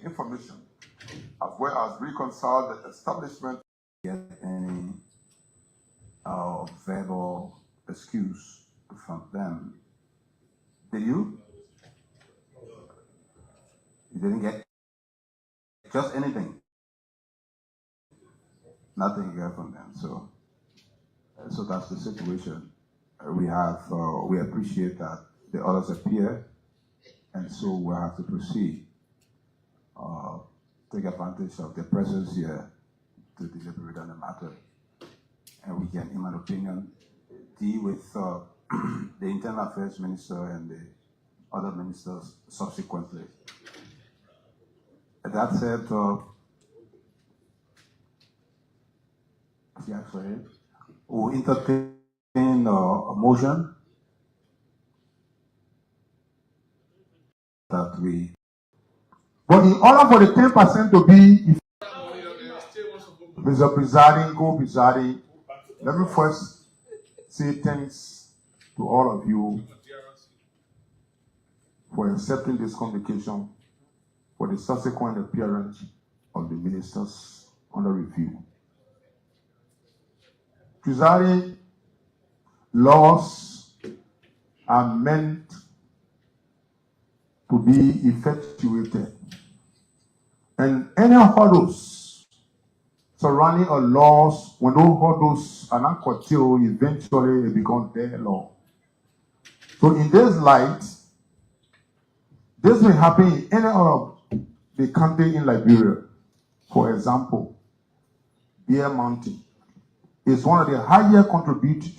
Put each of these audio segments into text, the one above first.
information, as well as reconcile the establishment. Get any verbal excuse from them. Did you? You didn't get just anything. Nothing you get from them. So that's the situation we have. We appreciate that the others appear, and so we have to proceed. Take advantage of their presence here to deliberate on the matter, and we can, in my opinion, deal with the Internal Affairs Minister and the other ministers subsequently. That said, we'll entertain a motion that we. But in order for the 10% to be, Mr. Presiding, let me first say thanks to all of you for accepting this convocation for the subsequent appearance of the ministers under review. Presiding, laws are meant to be effectuated, and any hurdles surrounding a laws, when those hurdles are not curtailed, eventually it becomes their law. So in this light, this will happen in any of the country in Liberia. For example, Bear Mountain is one of the higher contributors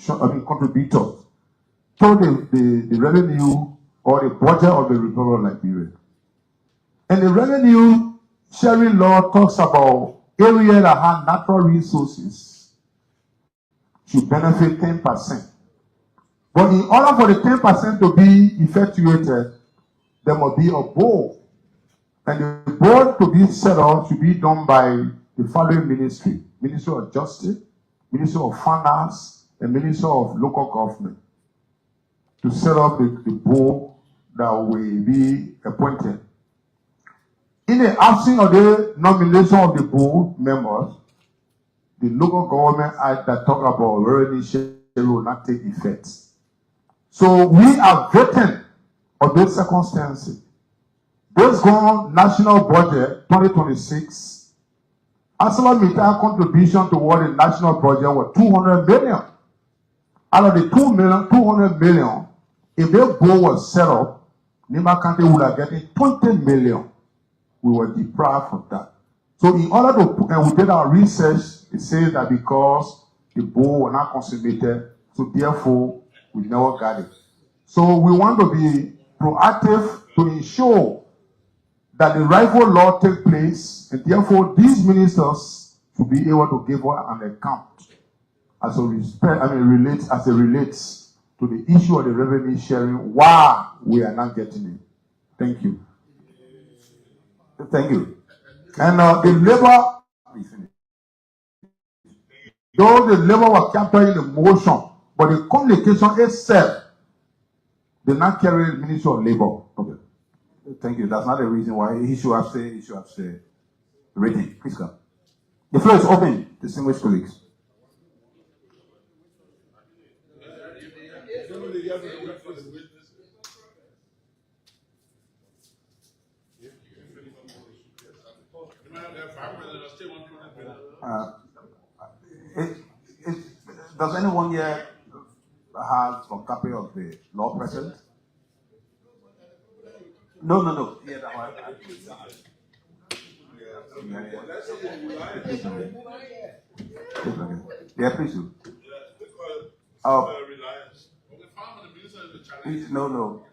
to the revenue or the budget of the Republic of Liberia. And the revenue sharing law talks about areas that have natural resources should benefit 10%. But in order for the 10% to be effectuated, there must be a board. And the board to be set up should be done by the following ministry: Ministry of Justice, Ministry of Finance, and Ministry of Local Government, to set up the board that will be appointed. In the absence of the nomination of the board members, the Local Government Act that talk about revenue sharing will not take effect. So we are vetting of those circumstances. Based on national budget 2026, ArcelorMittal contribution toward the national budget was 200 million. Out of the 200 million, if the board was set up, Nima County would have gotten 20 million. We were deprived of that. So in order to, and we did our research, it says that because the board was not consummated, so therefore we never got it. So we want to be proactive to ensure that the rightful law take place, and therefore these ministers should be able to give an account as it relates to the issue of the revenue sharing while we are not getting it. Thank you. Thank you. And the labor, though the labor was captured in the motion, but the communication itself did not carry the Ministry of Labor. Okay. Thank you. That's not the reason why he should have said written. Please come. The floor is open, distinguished colleagues. Does anyone here have a copy of the law present? No. Yeah, that one. Yeah, please do. No.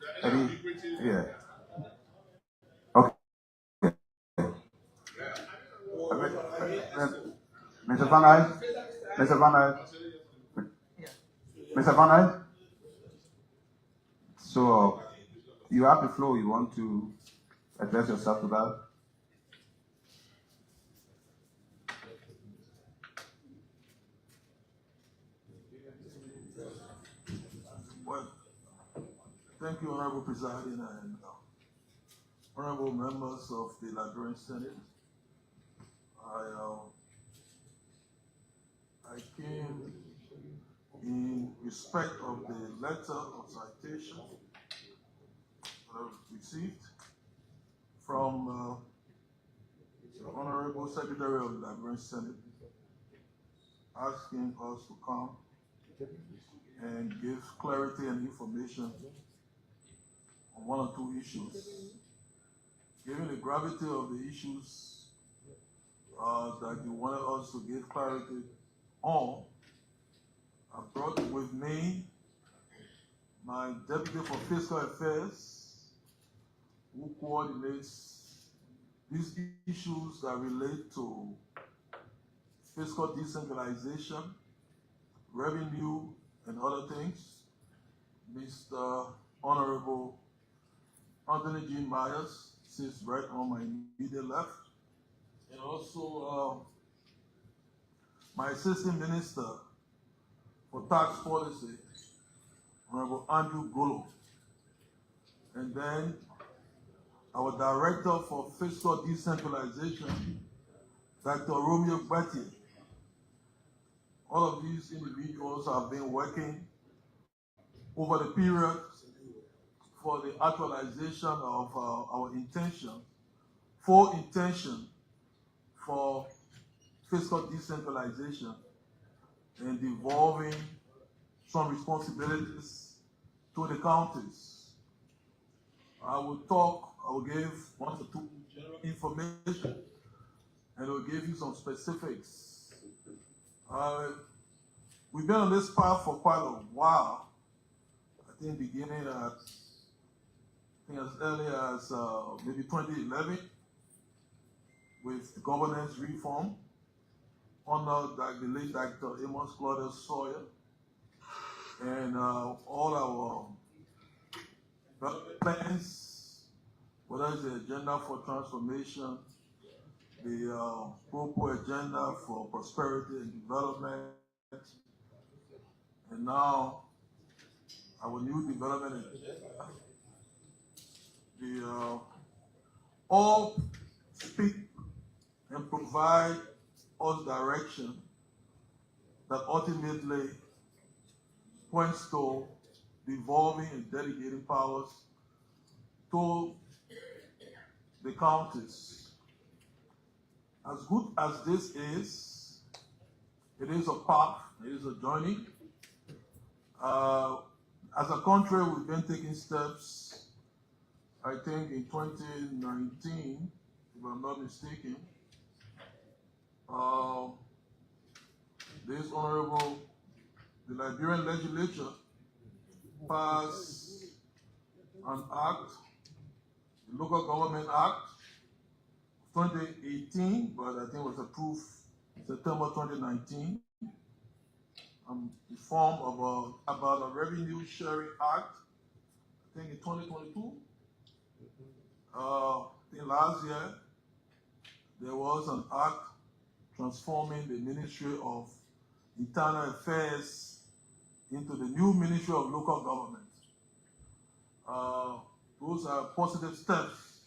Yeah. Okay. Mr. Van Eyck? Mr. Van Eyck? So, you have the floor. You want to address yourself to that? Well, thank you, Honorable Presiding. And Honorable members of the Liberian Senate, I came in respect of the letter of citation that I received from the Honorable Secretary of the Liberian Senate, asking us to come and give clarity and information on one or two issues. Given the gravity of the issues that you wanted us to give clarity on, I brought with me my Deputy for Fiscal Affairs, who coordinates these issues that relate to fiscal decentralization, revenue, and other things, Mr. Honorable Anthony G. Myers, sits right on my immediate left, and also my Assistant Minister for Tax Policy, Honorable Andrew Golo, and then our Director for Fiscal Decentralization, Dr. Romeo Gbati. All of these individuals have been working over the period for the actualization of our full intention for fiscal decentralization and devolving some responsibilities to the counties. I will give one or two general information, and I will give you some specifics. We've been on this path for quite a while. I think beginning as early as maybe 2011 with governance reform under the late Dr. Amos Claudius Sawyer, and all our plans, whether it's the agenda for transformation, the Propo agenda for prosperity and development, and now our new development agenda, all speak and provide us direction that ultimately points to devolving and delegating powers to the counties. As good as this is, it is a path, it is a journey. As a country, we've been taking steps, I think in 2019, if I'm not mistaken, the Liberian legislature passed an act, the Local Government Act, 2018, but I think it was approved September 2019. Informed about a Revenue Sharing Act, I think in 2022. I think last year, there was an act transforming the Ministry of Internal Affairs into the new Ministry of Local Government. Those are positive steps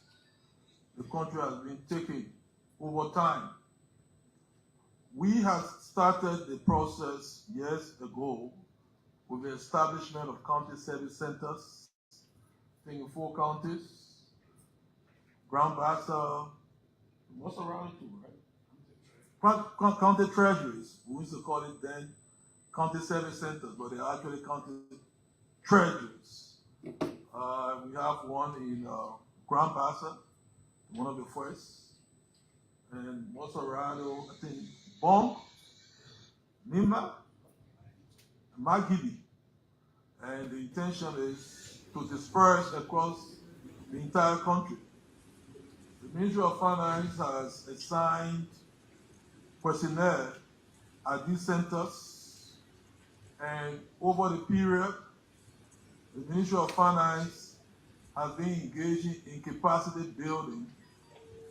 the country has been taking over time. We have started the process years ago with the establishment of county service centers, I think in 4 counties, Grand Bassa, what's around too, right? County treasuries, we used to call it then county service centers, but they're actually county treasuries. We have one in Grand Bassa, one of the first, and Mosorado, I think, Bonk, Nimba, Magibi. And the intention is to disperse across the entire country. The Ministry of Finance has assigned personnel at these centers, and over the period, the Ministry of Finance has been engaging in capacity building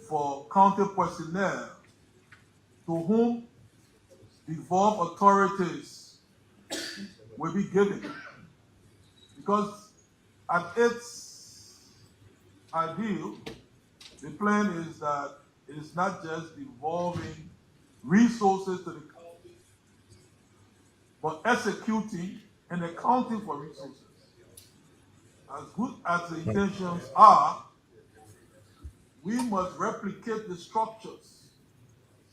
for county personnel to whom devolved authorities will be given. Because at its ideal, The plan is that it's not just devolving resources to the county, but executing and accounting for resources. As good as the intentions are, we must replicate the structures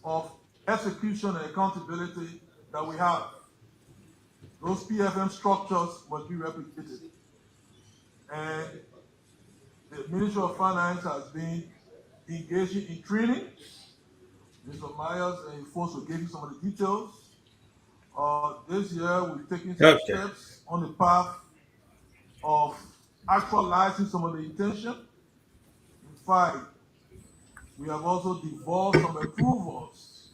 of execution and accountability that we have. Those PFM structures must be replicated. And the Ministry of Finance has been engaging in training. Mr. Myers and folks will give you some of the details. This year, we've taken some steps on the path of actualizing some of the intention. In fact, we have also devolved some approvals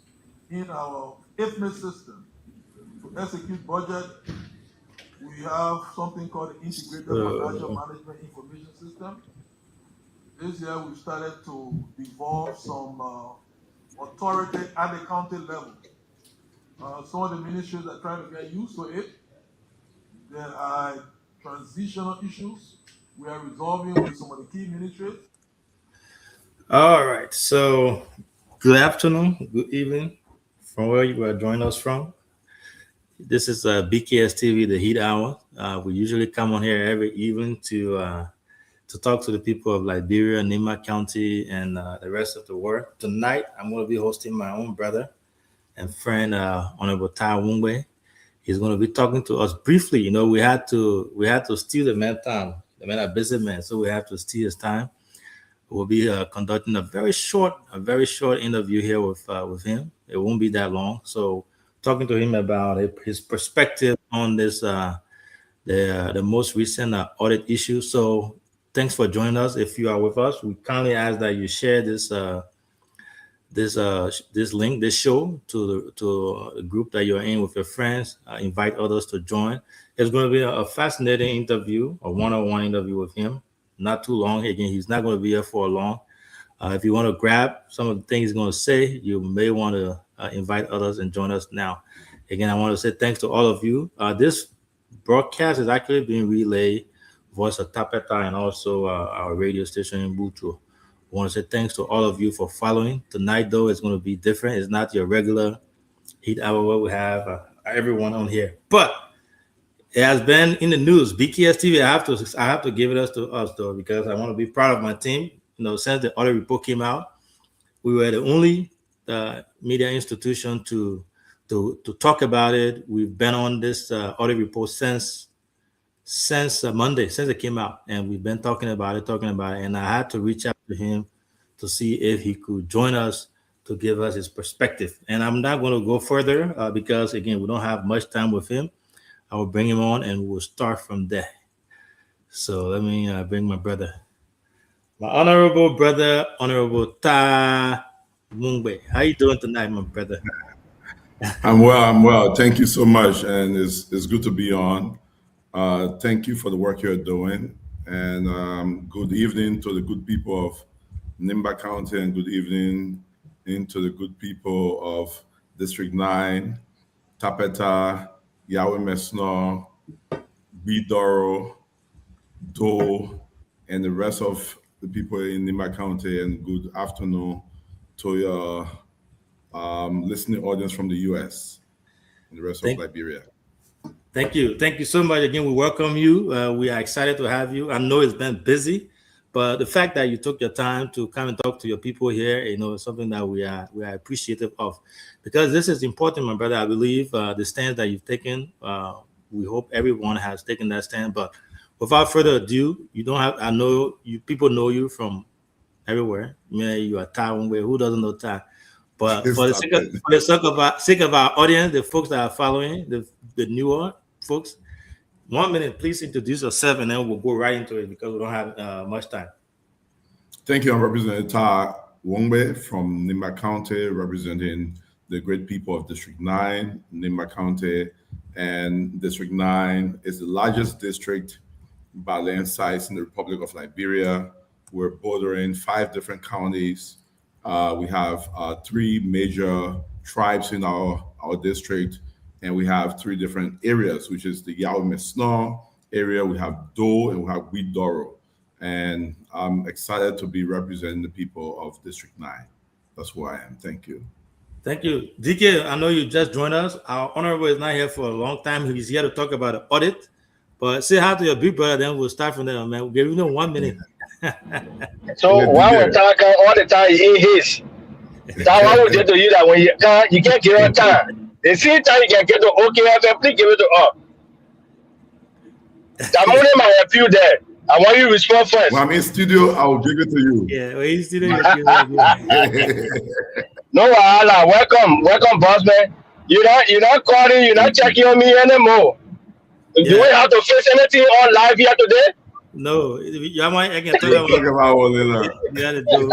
in our IFMIS system to execute budget. We have something called the Integrated Financial Management Information System. This year, we started to devolve some authority at the county level. Some of the ministries are trying to get used to it. There are transitional issues we are resolving with some of the key ministries. All right. So, good afternoon, good evening, from where you are joining us from. This is BKS TV, the Heat Hour. We usually come on here every evening to talk to the people of Liberia, Nima County, and the rest of the world. Tonight, I'm going to be hosting my own brother and friend, Honorable Tai Wungwe. He's going to be talking to us briefly. You know, we had to steal the man's time. The man a busy man, so we have to steal his time. We'll be conducting a very short interview here with him. It won't be that long. So, talking to him about his perspective on this the most recent audit issue. So, thanks for joining us. If you are with us, we kindly ask that you share this link, this show to a group that you're in with your friends. Invite others to join. It's going to be a fascinating interview, a one-on-one interview with him. Not too long. Again, he's not going to be here for long. If you want to grab some of the things he's going to say, you may want to invite others and join us now. Again, I want to say thanks to all of you. This broadcast is actually being relayed Voice of Tapeta and also our radio station in Butu. I want to say thanks to all of you for following. Tonight, though, it's going to be different. It's not your regular Heat Hour where we have everyone on here, but it has been in the news. BKS TV, I have to give it to us though, because I want to be proud of my team. You know, since the audit report came out, we were the only media institution to talk about it. We've been on this audit report since Monday, since it came out, and we've been talking about it. And I had to reach out to him to see if he could join us to give us his perspective. And I'm not going to go further because, again, we don't have much time with him. I will bring him on and we'll start from there. So let me bring my brother. My honorable brother, Honorable Tai Wungwe. How you doing tonight, my brother? I'm well. Thank you so much. And it's good to be on. Thank you for the work you're doing. And good evening to the good people of Nimba County, and good evening to the good people of District 9, Tapeta, Yahweh Mesno, Bidoro, Do, and the rest of the people in Nimba County, and good afternoon to your listening audience from the U.S. and the rest of Liberia. Thank you so much. Again, we welcome you. We are excited to have you. I know it's been busy, but the fact that you took your time to come and talk to your people here, you know, is something that we are appreciative of, because this is important, my brother. I believe the stance that you've taken, we hope everyone has taken that stand. But without further ado, I know you, people know you from everywhere. You are Tai Wungwe. Who doesn't know Tai? But for the sake of our audience, the folks that are following, the newer folks, 1 minute, please introduce yourself, and then we'll go right into it because we don't have much time. Thank you. I'm Representative Tai Wungwe from Nimba County, representing the great people of District 9, Nimba County. And District 9 is the largest district by land size in the Republic of Liberia. We're bordering 5 different counties. We have 3 major tribes in our district, and we have 3 different areas, which is the Yahweh Mesno area, we have Do, and we have Widoro. and I'm excited to be representing the people of District 9. That's who I am. Thank you. Thank you. DK, I know you just joined us. Our honorable is not here for a long time. He's here to talk about the audit. But say hi to your big brother, then we'll start from there, man. We'll give you 1 minute. So while we're talking all the time in his, that's why we say to you that when you can't give it time. The same time you can get to OKFM, please give it to us. Damone might help you there. I want you to respond first. When I'm in studio, I will give it to you. Yeah, well, he's still here. No wahala. Welcome, boss man. You're not calling, you're not checking on me anymore. Do we have to face anything on live here today? No, I can talk Talk about about Olila. you gotta do.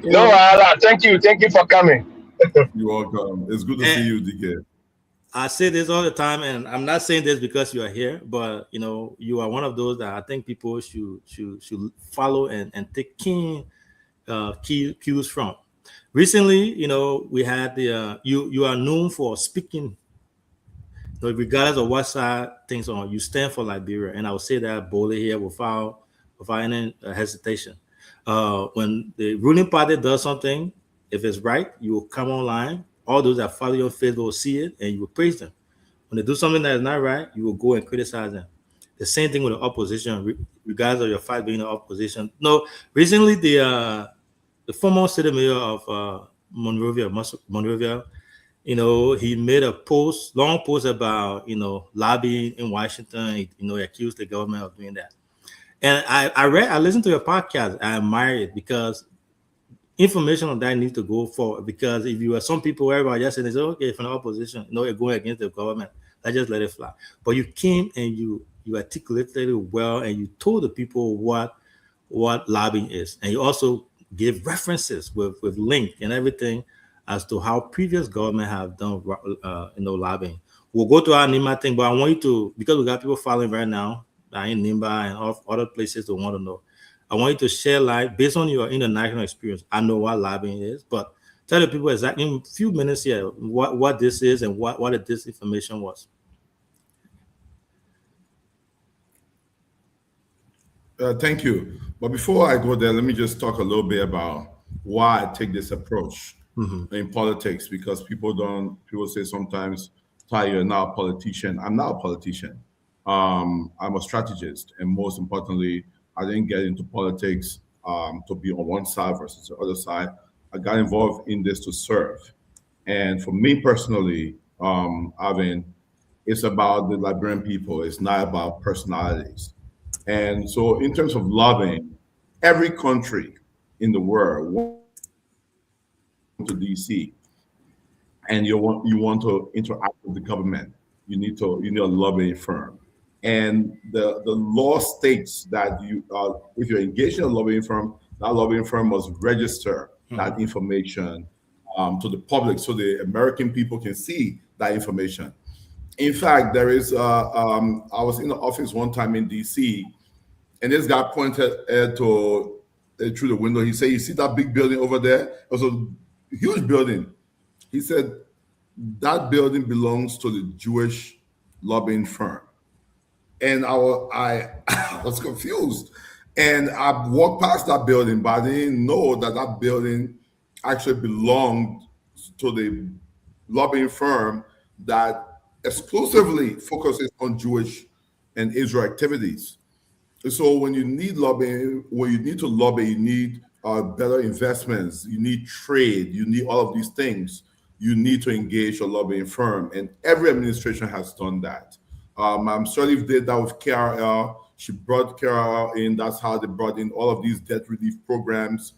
No wahala. Thank you for coming. You're welcome. It's good to see you, DK. I say this all the time, and I'm not saying this because you are here, but you are one of those that I think people should follow and take keen cues from. Recently, we had the you are known for speaking, regardless of what side things on. You stand for Liberia, and I will say that boldly here without any hesitation. When the ruling party does something, if it's right, you will come online. All those that follow your faith will see it, and you will praise them. When they do something that is not right, you will go and criticize them. The same thing with the opposition, regardless of your fight being the opposition. No, recently the former city mayor of Monrovia, he made a long post about lobbying in Washington. He accused the government of doing that. And I listened to your podcast. I admire it because information on that needs to go forward, because if you are some people, everybody just saying, okay, from the opposition, you're going against the government, let's just let it fly. But you came and you articulated it well, and you told the people what lobbying is, and you also gave references with link and everything as to how previous government have done lobbying. We'll go to our NIMBA thing, but I want you to, because we got people following right now in NIMBA and other places that want to know. I want you to share light based on your international experience. I know what lobbying is, but tell the people exactly in a few minutes here what this is and what this information was. Thank you. But before I go there, let me just talk a little bit about why I take this approach in politics, because people say sometimes, Ty, you're not a politician. I'm not a politician. I'm a strategist, and most importantly, I didn't get into politics to be on one side versus the other side. I got involved in this to serve. And for me personally, Arvin, it's about the Liberian people. It's not about personalities. And so in terms of lobbying, every country in the world wants to DC, and you want to interact with the government. You need a lobbying firm. And the law states that if you're engaged in a lobbying firm, that lobbying firm must register that information to the public so the American people can see that information. In fact, there is, I was in the office one time in DC, and this guy pointed through the window. He said, "You see that big building over there? It was a huge building." He said, "That building belongs to the Jewish lobbying firm." And I was confused. And I walked past that building, but I didn't know that building actually belonged to the lobbying firm that exclusively focuses on Jewish and Israel activities. So when you need lobbying, when you need to lobby, you need better investments, you need trade, you need all of these things. You need to engage a lobbying firm. And every administration has done that. Sirleaf did that with KRL. She brought KRL in. That's how they brought in all of these debt relief programs,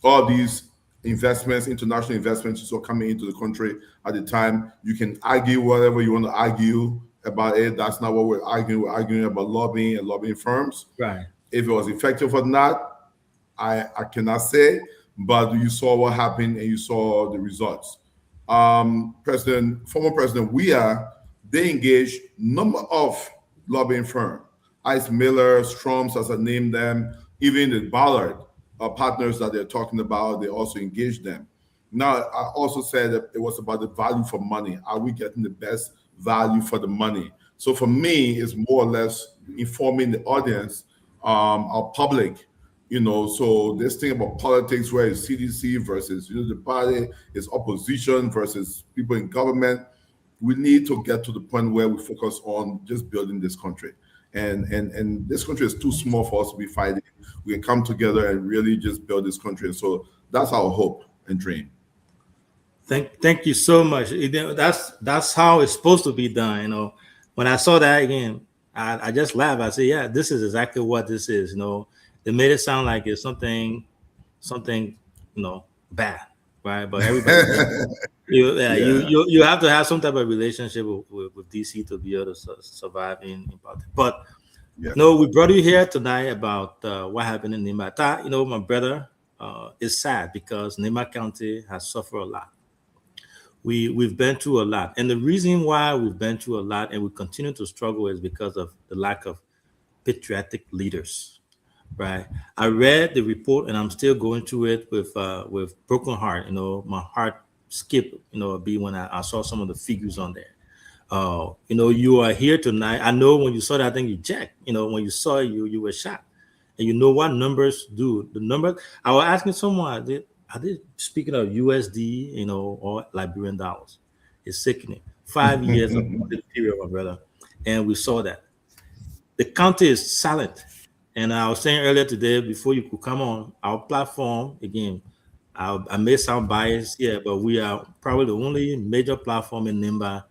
all these investments, international investments were coming into the country at the time. You can argue whatever you want to argue about it. That's not what we're arguing. We're arguing about lobbying and lobbying firms. Right. If it was effective or not, I cannot say, but you saw what happened and you saw the results. Former President Weah, they engaged number of lobbying firms. Ice Miller, Stroms, as I named them, even the Ballard partners that they're talking about, they also engaged them. Now, I also said that it was about the value for money. Are we getting the best value for the money? So for me, it's more or less informing the audience, our public, so this thing about politics where it's CDC versus the party, is opposition versus people in government. We need to get to the point where we focus on just building this country. And this country is too small for us to be fighting. We can come together and really just build this country. And so that's our hope and dream. Thank you so much. That's how it's supposed to be done. When I saw that again, I just laughed. I said, yeah, this is exactly what this is. They made it sound like it's something, bad, right? But everybody, you have to have some type of relationship with DC to be able to survive in politics. But we brought you here tonight about what happened in Nimba. My brother is sad because Nimba County has suffered a lot. We've been through a lot, and the reason why we've been through a lot and we continue to struggle is because of the lack of patriotic leaders. Right. I read the report and I'm still going through it with broken heart. My heart skipped, beat when I saw some of the figures on there. You are here tonight. I know when you saw that thing, you jacked. When you saw it, you were shocked. And you know what numbers do. The numbers, I was asking someone, are they speaking of USD, or Liberian dollars? It's sickening. 5 years of period, my brother. And we saw that. The county is silent. And I was saying earlier today, before you could come on, our platform, again, I may sound biased here, but we are probably the only major platform in Nimba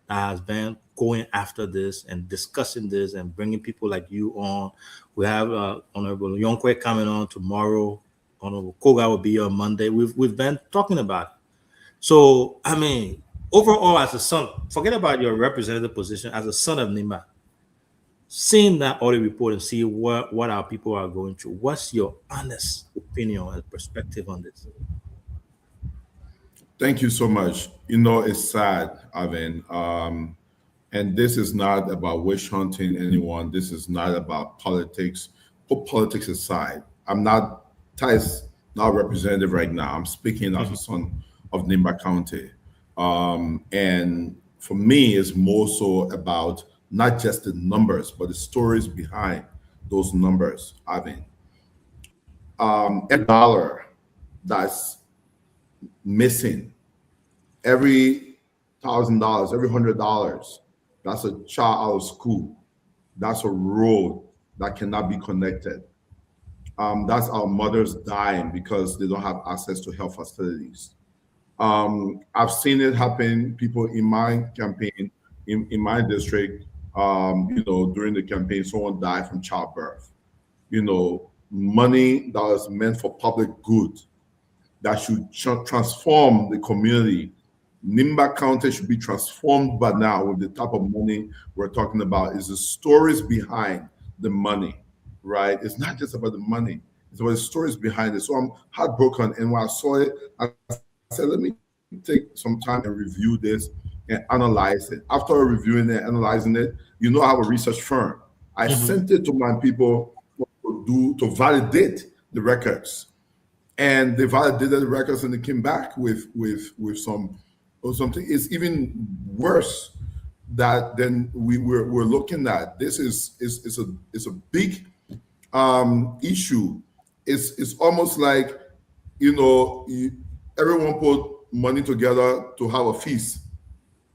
that has been going after this and discussing this and bringing people like you on. We have Honorable Yonkwe coming on tomorrow. Honorable Koga will be on Monday. We've been talking about it. So, overall, as a son, forget about your representative position, as a son of Nimba, seeing that audit report and see what our people are going through, what's your honest opinion and perspective on this? Thank you so much. It's sad, Alvin. And this is not about witch hunting anyone. This is not about politics. Put politics aside. I'm not Ty's not representative right now. I'm speaking as a son of Nimba County. And for me, it's more so about not just the numbers, but the stories behind those numbers. Every dollar that's missing, every $1,000, every $100, that's a child out of school. That's a road that cannot be connected. That's our mothers dying because they don't have access to health facilities. I've seen it happen. People in my campaign, in my district, during the campaign, someone died from childbirth. Money that was meant for public good, that should transform the community. Nimba County should be transformed by now with the type of money we're talking about. Is the stories behind the money, right? It's not just about the money. It's about the stories behind it. So I'm heartbroken. And when I saw it, I said, let me take some time and review this and analyze it. After reviewing it, analyzing it, I have a research firm. I sent it to my people to validate the records, and they validated the records, and they came back with something. It's even worse than we're looking at. This is a big issue. It's almost like everyone put money together to have a feast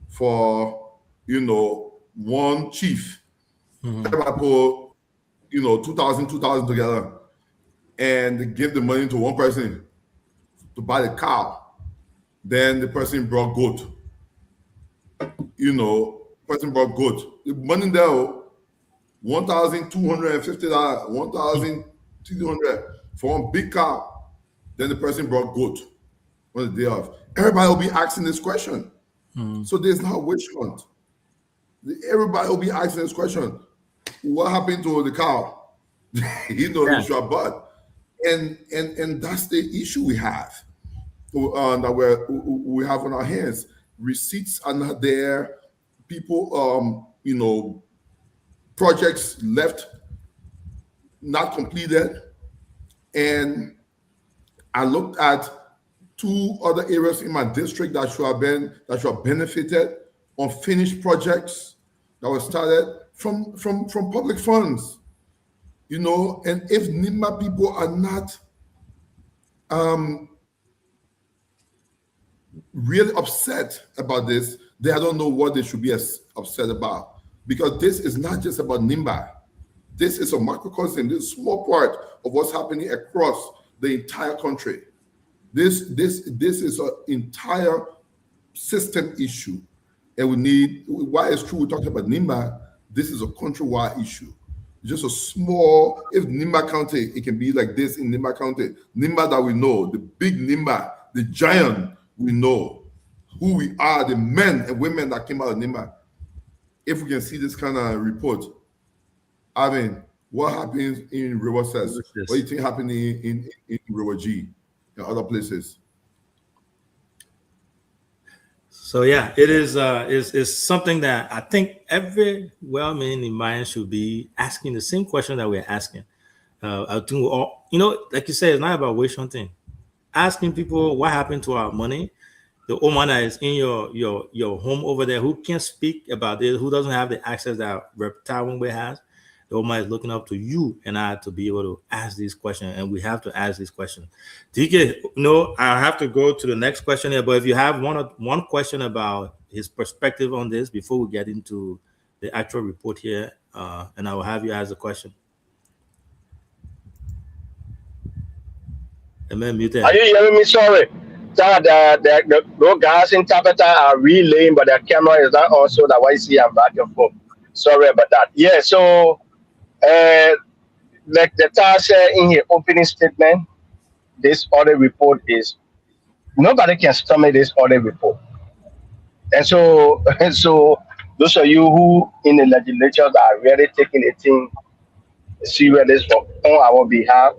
for one chief. Everybody put $2,000 together and give the money to one person to buy the cow. Then the person brought goat. Person brought goat. The money there, $1,250, $1,200 for one big cow. Then the person brought goat on the day of. Everybody will be asking this question. So there's not a witch hunt. Everybody will be asking this question. What happened to the cow? The Shabbat. And that's the issue we have. That we have on our hands. Receipts are not there. People, projects left not completed. And I looked at 2 other areas in my district that should have benefited, unfinished projects that were started. from public funds, you know. And if NIMBA people are not really upset about this, then I don't know what they should be upset about, because this is not just about NIMBA. This is a microcosm. This is a small part of what's happening across the entire country. This is an entire system issue, and we need. Why it's true we're talking about NIMBA. This is a countrywide issue. Just a small. If NIMBA County, it can be like this in NIMBA County. NIMBA that we know, the big NIMBA, the giant we know, who we are, the men and women that came out of NIMBA. If we can see this kind of report, I mean, what happens in River Cess? What do you think happening in River G and other places? So yeah, it is something that I think every well-meaning mind should be asking the same question that we're asking. I think we all, you know, like you said, it's not about witch hunting. Asking people what happened to our money, the old money that is in your home over there, who can't speak about this, who doesn't have the access that Reptile Wingway has. The Almighty is looking up to you and I to be able to ask these questions, and we have to ask these questions. DK, no, I have to go to the next question here, but if you have one question about his perspective on this before we get into the actual report here, and I will have you ask the question. Amen. Mute. Are you hearing me? Sorry. Those guys in Tabata are relaying, but their camera is not also that why you see I'm back and forth. Sorry about that. Yeah, so like the Tar said in his opening statement, this audit report is nobody can stomach this audit report. And so those of you who in the legislature that are really taking a thing serious on our behalf,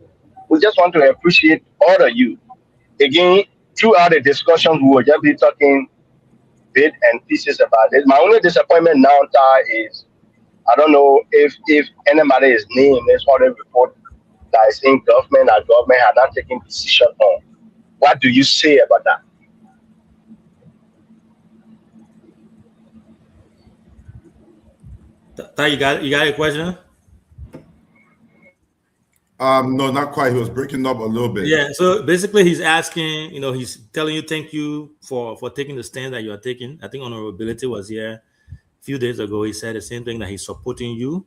we just want to appreciate all of you. Again, throughout the discussion, we will just be talking bits and pieces about it. My only disappointment now, is I don't know if anybody is named this audit report that is in government and government has not taken decision on. What do you say about that? You got a question? No, not quite. He was breaking up a little bit. Yeah. So basically, he's asking. You know, he's telling you thank you for taking the stand that you are taking. I think Honorability was here a few days ago. He said the same thing, that he's supporting you.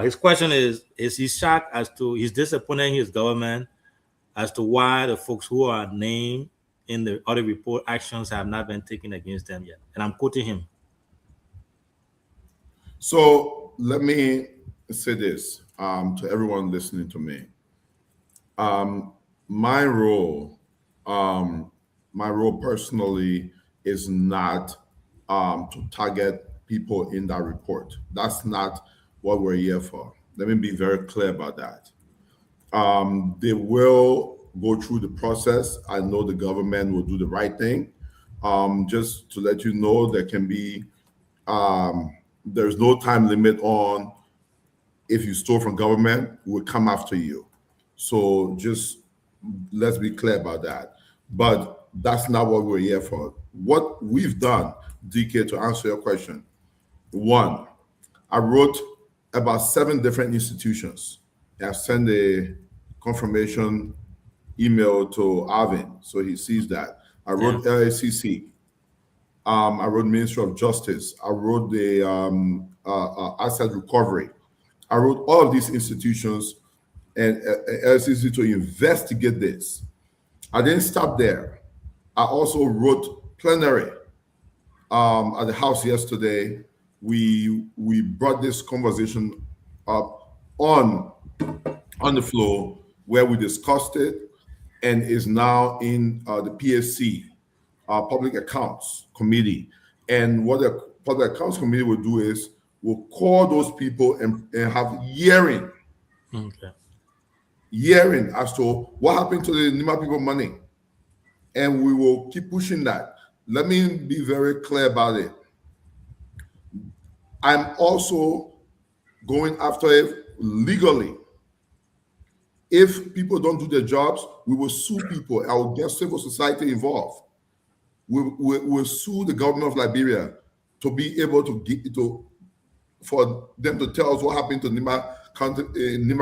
His question is he shocked as to, he's disappointed in his government as to why the folks who are named in the audit report actions have not been taken against them yet. And I'm quoting him. So let me say this to everyone listening to me. My role personally is not to target people in that report. That's not what we're here for. Let me be very clear about that. They will go through the process. I know the government will do the right thing. Just to let you know, there can be, there's no time limit on if you stole from government, we'll come after you. So just let's be clear about that. But that's not what we're here for. What we've done, DK, to answer your question, one, I wrote about 7 different institutions. I sent a confirmation email to Arvin, so he sees that. I wrote LACC. I wrote Ministry of Justice. I wrote the asset recovery. I wrote all of these institutions and LACC to investigate this. I didn't stop there. I also wrote plenary at the House yesterday. We brought this conversation up on the floor where we discussed it, and is now in the PSC, Public Accounts Committee. And what the Public Accounts Committee will do is we'll call those people and have hearing. Okay. Hearing as to what happened to the NIMBA people money. And we will keep pushing that. Let me be very clear about it. I'm also going after it legally. If people don't do their jobs, we will sue people. I will get civil society involved. We'll sue the government of Liberia to be able to for them to tell us what happened to Nima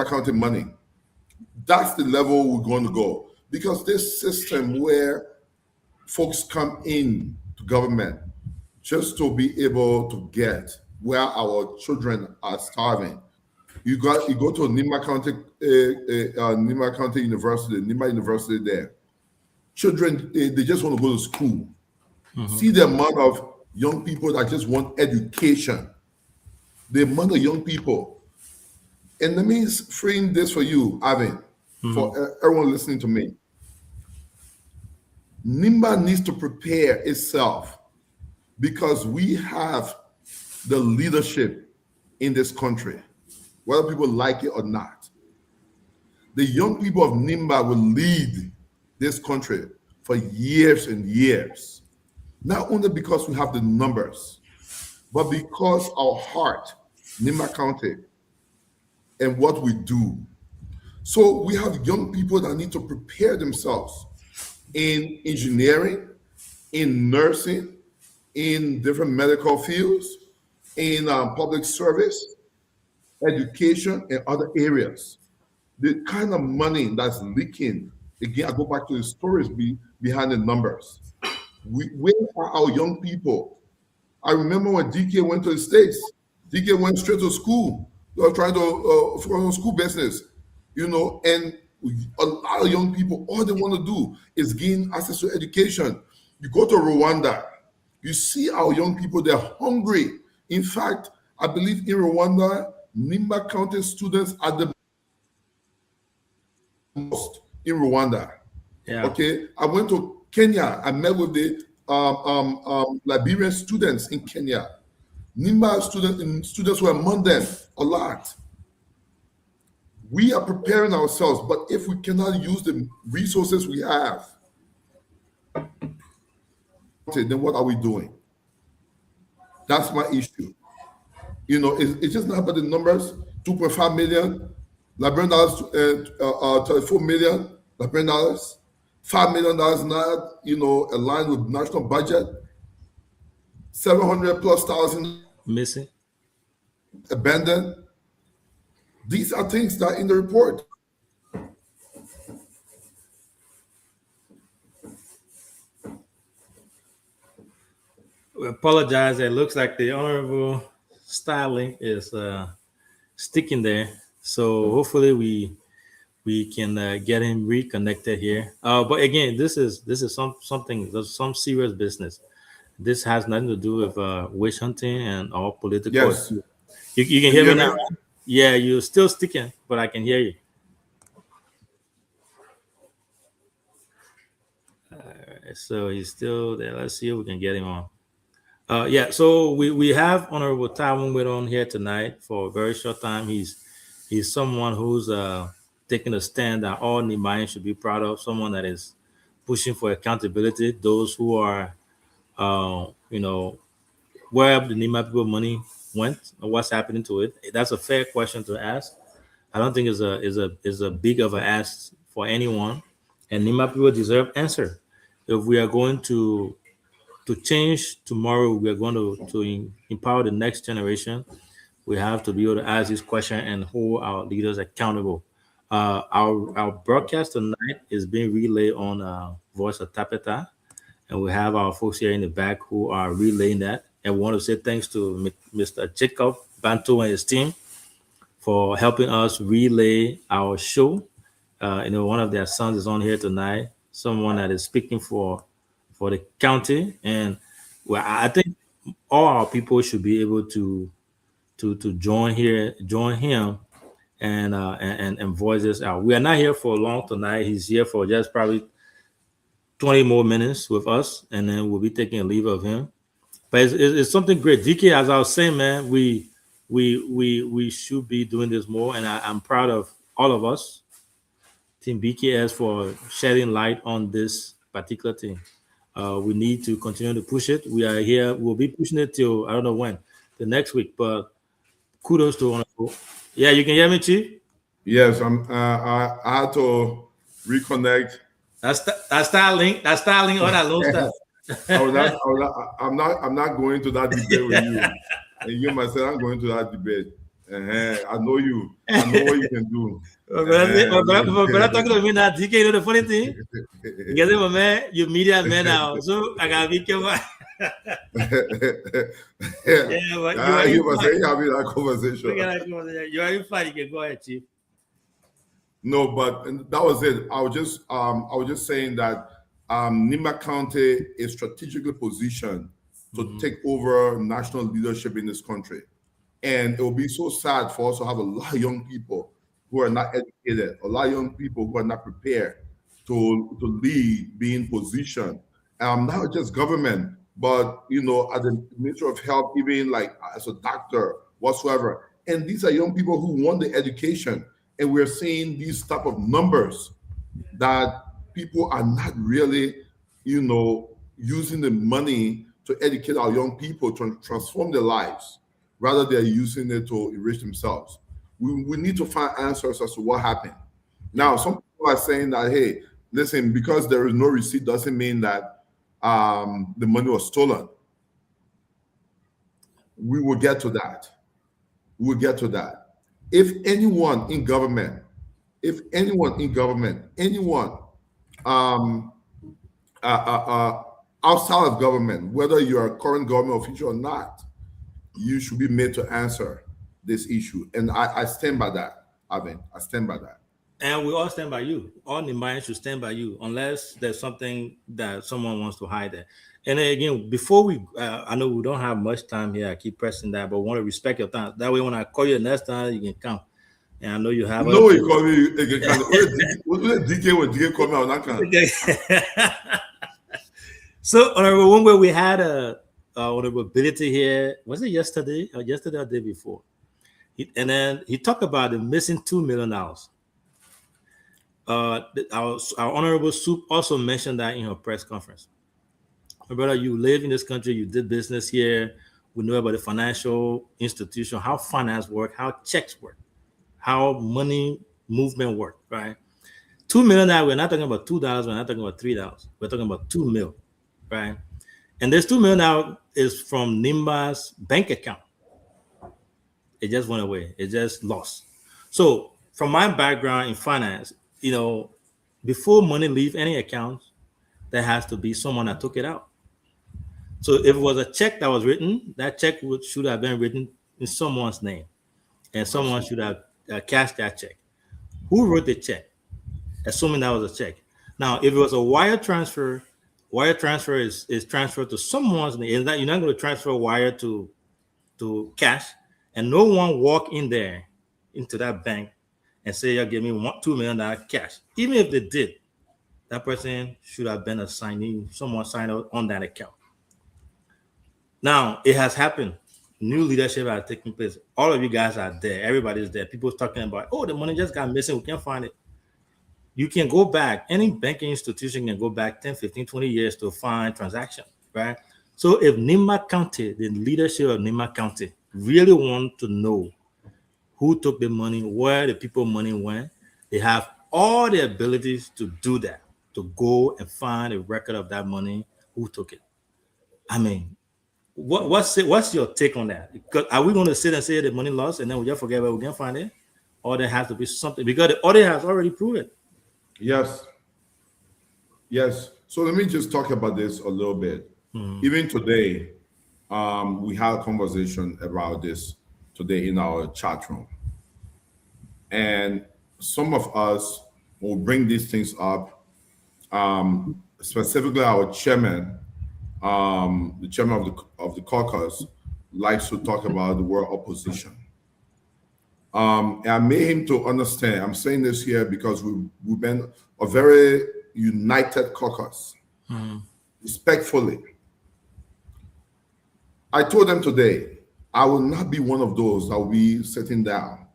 County money. That's the level we're going to go, because this system where folks come in to government just to be able to get where our children are starving. You go to Nima County University, Nima University there. Children, they just want to go to school. See the amount of young people that just want education. The amount of young people. And let me frame this for you, Avin, for everyone listening to me. Nimba needs to prepare itself, because we have the leadership in this country, whether people like it or not. The young people of Nimba will lead this country for years and years, not only because we have the numbers, but because our heart, Nimba County, and what we do. So we have young people that need to prepare themselves in engineering, in nursing, in different medical fields, in public service, education, and other areas. The kind of money that's leaking, again, I go back to the stories behind the numbers. Where are our young people? I remember when DK went to the States, DK went straight to school. They were trying to focus on school business, and a lot of young people, all they want to do is gain access to education. You go to Rwanda, you see our young people, they're hungry. In fact, I believe in Rwanda, Nimba County students are the most in Rwanda. Yeah. Okay, I went to Kenya. I met with the Liberian students in Kenya. Nimba students were among them a lot. We are preparing ourselves, but if we cannot use the resources we have, then what are we doing? That's my issue. It's just not about the numbers. 2.5 million Liberian dollars, 34 million Liberian dollars, $5 million not, aligned with national budget, 700,000+ Missing. abandoned. These are things that are in the report. We apologize. It looks like the Honorable Starling is sticking there. So hopefully we can get him reconnected here. But again, this is some serious business. This has nothing to do with witch hunting and all political. Yes. You can hear me now. Yeah, you're still sticking, but I can hear you. So he's still there. Let's see if we can get him on. Yeah, so we have Honorable Tywin with on here tonight for a very short time. He's someone who's taking a stand that all Nimbaians should be proud of, someone that is pushing for accountability, those who are, where the Nimba people money went or what's happening to it. That's a fair question to ask. I don't think is a big of an ask for anyone, and Nimba people deserve answer. If we are going to change tomorrow, we are going to empower the next generation. We have to be able to ask this question and hold our leaders accountable. Our broadcast tonight is being relayed on Voice of Tapeta, and we have our folks here in the back who are relaying that. And we want to say thanks to Mr. Jacob Bantu and his team for helping us relay our show. One of their sons is on here tonight, someone that is speaking for the county, and I think all our people should be able to join him and voice this out. We are not here for long tonight. He's here for just probably 20 more minutes with us, and then we'll be taking a leave of him. But it's something great. DK, as I was saying, man, we should be doing this more, and I'm proud of all of us, Team BKS, for shedding light on this particular thing. We need to continue to push it. We are here. We'll be pushing it till I don't know when, the next week. But kudos to Honorable. Yeah, you can hear me, Chief? Yes, I had to reconnect. That's Starlink. That's Starlink. All that low stuff. I'm not going to that debate with you. And you might say, I'm going to that debate. I know you. I know what you can do. My brother talking to me now. DK, you know the funny thing? Guess what, my man? You're media man now, so I gotta be careful. Yeah, but you must say having that conversation. You are in fight. You can go ahead, Chief. No, but that was it. I was just saying that Nimba County is strategically positioned to take over national leadership in this country. And it will be so sad for us to have a lot of young people who are not educated, a lot of young people who are not prepared to lead, be in position. Not just government, but at the Ministry of Health, even like as a doctor, whatsoever. And these are young people who want the education. And we're seeing these type of numbers that people are not really, using the money to educate our young people to transform their lives. Rather, they're using it to enrich themselves. We need to find answers as to what happened. Now, some people are saying that, hey, listen, because there is no receipt doesn't mean that the money was stolen. We will get to that. We will get to that. If anyone in government, anyone outside of government, whether you're a current government official or not, you should be made to answer this issue. And I stand by that, Alvin. I stand by that. And we all stand by you. All Nimbayans should stand by you, unless there's something that someone wants to hide there. And again, before we, I know we don't have much time here. I keep pressing that, but want to respect your time. That way, when I call you the next time, you can come. And I know you have. No, you call me again. DK when DK call me on that kind. So, Honorable Wongwe, we had Honorable Ability here. Was it yesterday or the day before? And then he talked about the missing $2 million. Our Honorable Soup also mentioned that in her press conference. My brother, you live in this country, you did business here. We know about the financial institution, how finance work, how checks work, how money movement work, right? $2 million, we're not talking about $2, we're not talking about $3. We're talking about $2 million, right? And this $2 million now is from Nimba's bank account. It just went away. It just lost. So from my background in finance, before money leave any account, there has to be someone that took it out. So if it was a check that was written, that check should have been written in someone's name, and someone should have cashed that check. Who wrote the check? Assuming that was a check. Now, if it was a wire transfer is transferred to someone's name. You're not going to transfer a wire to cash, and no one walk in there into that bank and say, "You'll give me $2 million cash." Even if they did, that person should have been assigned. Someone signed out on that account. Now, it has happened. New leadership has taken place. All of you guys are there. Everybody's there. People's talking about, oh, the money just got missing. We can't find it. You can go back. Any banking institution can go back 10, 15, 20 years to find transaction, right? So if Nimba County, the leadership of Nimba County, really want to know who took the money, where the people money went, they have all the abilities to do that, to go and find a record of that money, who took it. I mean, what's your take on that? Because are we going to sit and say the money lost and then we just forget where we can find it? Or there has to be something, because the audit has already proved it. Yes. So let me just talk about this a little bit. Even today, we had a conversation about this today in our chat room. And some of us will bring these things up, specifically our chairman, the chairman of the caucus, likes to talk about the word opposition. And I made him to understand, I'm saying this here because we've been a very united caucus, respectfully. I told them today, I will not be one of those that will be sitting down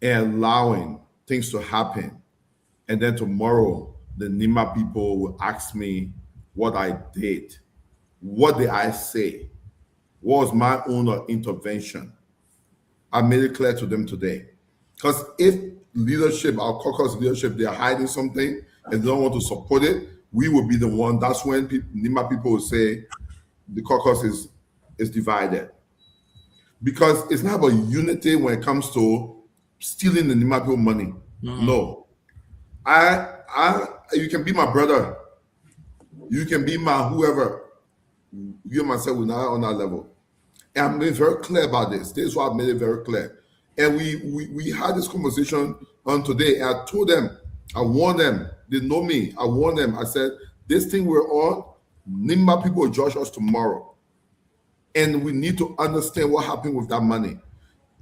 and allowing things to happen. And then tomorrow, the Nimba people will ask me what I did. What did I say? What was my own intervention? I made it clear to them today. Because if leadership, our caucus leadership, they're hiding something and they don't want to support it, we will be the one. That's when Nimba people will say the caucus is divided. because it's not about unity when it comes to stealing the Nima people money. No, you can be my brother, you can be my whoever. You and myself, we're not on that level. And I'm being very clear about this. This is why I've made it very clear. And we had this conversation on today. And I told them, I warned them, they know me. I warned them. I said, this thing we're on, Nimba people will judge us tomorrow. And we need to understand what happened with that money.